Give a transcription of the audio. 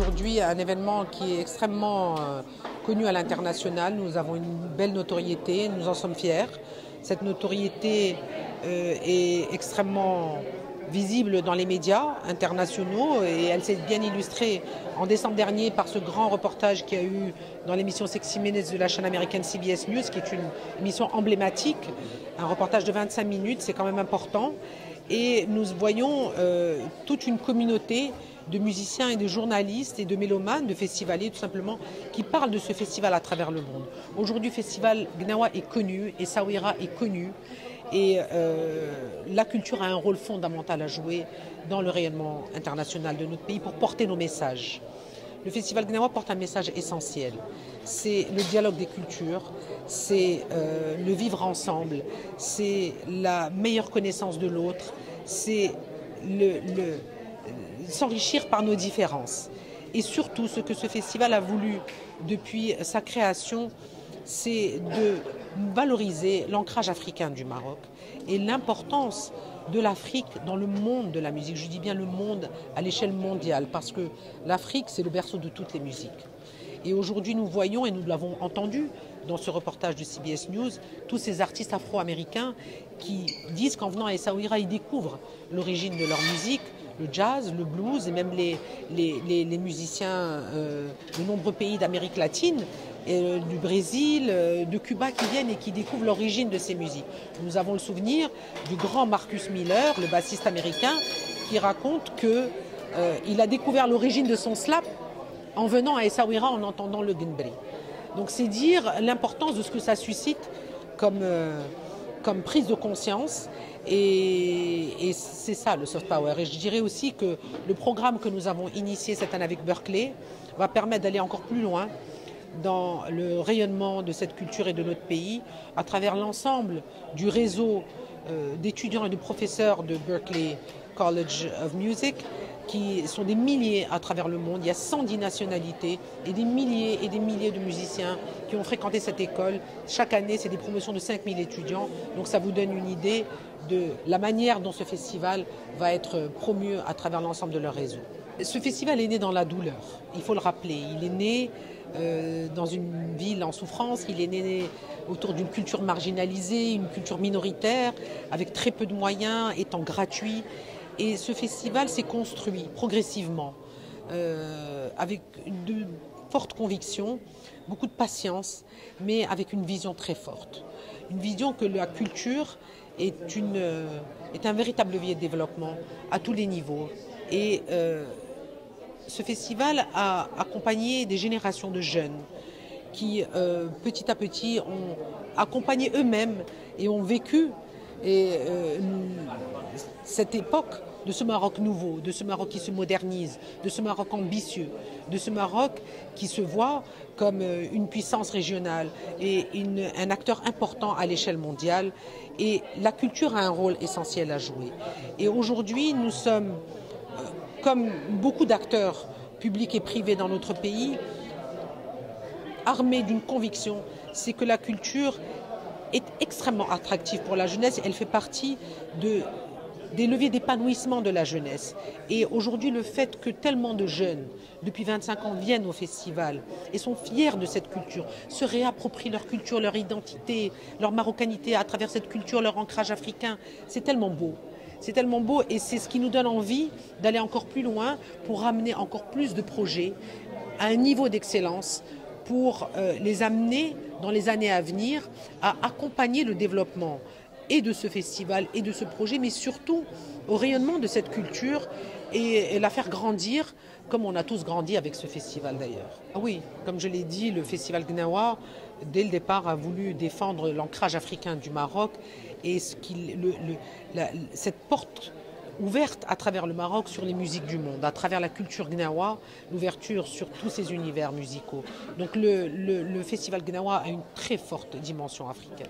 aujourd'hui un événement qui est extrêmement connu à l'international. Nous avons une belle notoriété, nous en sommes fiers. Cette notoriété est extrêmement visible dans les médias internationaux et elle s'est bien illustrée en décembre dernier par ce grand reportage qu'il y a eu dans l'émission Sexy Minutes de la chaîne américaine CBS News, qui est une émission emblématique, un reportage de 25 minutes, c'est quand même important. Et nous voyons toute une communauté de musiciens et de journalistes et de mélomanes, de festivaliers tout simplement, qui parlent de ce festival à travers le monde. Aujourd'hui, le festival Gnawa est connu, Essaouira est connu, et la culture a un rôle fondamental à jouer dans le rayonnement international de notre pays pour porter nos messages. Le festival Gnawa porte un message essentiel. C'est le dialogue des cultures, c'est le vivre ensemble, c'est la meilleure connaissance de l'autre, c'est s'enrichir par nos différences. Et surtout, ce que ce festival a voulu depuis sa création, c'est de valoriser l'ancrage africain du Maroc et l'importance de l'Afrique dans le monde de la musique. Je dis bien le monde à l'échelle mondiale, parce que l'Afrique, c'est le berceau de toutes les musiques. Et aujourd'hui, nous voyons, et nous l'avons entendu dans ce reportage de CBS News, tous ces artistes afro-américains qui disent qu'en venant à Essaouira, ils découvrent l'origine de leur musique, le jazz, le blues, et même les musiciens de nombreux pays d'Amérique latine, du Brésil, de Cuba, qui viennent et qui découvrent l'origine de ces musiques. Nous avons le souvenir du grand Marcus Miller, le bassiste américain, qui raconte qu'il a découvert l'origine de son slap en venant à Essaouira en entendant le Gendri. Donc c'est dire l'importance de ce que ça suscite comme prise de conscience, et c'est ça le soft power. Et je dirais aussi que le programme que nous avons initié cette année avec Berkeley va permettre d'aller encore plus loin dans le rayonnement de cette culture et de notre pays à travers l'ensemble du réseau d'étudiants et de professeurs de Berkeley College of Music, qui sont des milliers à travers le monde. Il y a 110 nationalités et des milliers de musiciens qui ont fréquenté cette école. Chaque année, c'est des promotions de 5000 étudiants. Donc ça vous donne une idée de la manière dont ce festival va être promu à travers l'ensemble de leur réseau. Ce festival est né dans la douleur, il faut le rappeler. Il est né dans une ville en souffrance, il est né autour d'une culture marginalisée, une culture minoritaire, avec très peu de moyens, étant gratuit. Et ce festival s'est construit progressivement, avec de fortes convictions, beaucoup de patience, mais avec une vision très forte. Une vision que la culture est un véritable levier de développement à tous les niveaux. Et ce festival a accompagné des générations de jeunes qui, petit à petit, ont accompagné eux-mêmes et ont vécu cette époque de ce Maroc nouveau, de ce Maroc qui se modernise, de ce Maroc ambitieux, de ce Maroc qui se voit comme une puissance régionale et un acteur important à l'échelle mondiale. Et la culture a un rôle essentiel à jouer. Et aujourd'hui, nous sommes, comme beaucoup d'acteurs publics et privés dans notre pays, armés d'une conviction, c'est que la culture est extrêmement attractive pour la jeunesse. Elle fait partie des leviers d'épanouissement de la jeunesse. Et aujourd'hui, le fait que tellement de jeunes, depuis 25 ans, viennent au festival et sont fiers de cette culture, se réapproprient leur culture, leur identité, leur marocanité à travers cette culture, leur ancrage africain, c'est tellement beau. C'est tellement beau et c'est ce qui nous donne envie d'aller encore plus loin pour amener encore plus de projets à un niveau d'excellence pour les amener dans les années à venir à accompagner le développement et de ce festival et de ce projet, mais surtout au rayonnement de cette culture et la faire grandir comme on a tous grandi avec ce festival d'ailleurs. Ah oui, comme je l'ai dit, le festival Gnawa, dès le départ, a voulu défendre l'ancrage africain du Maroc et cette porte ouverte à travers le Maroc sur les musiques du monde, à travers la culture Gnawa, l'ouverture sur tous ces univers musicaux. Donc le festival Gnawa a une très forte dimension africaine.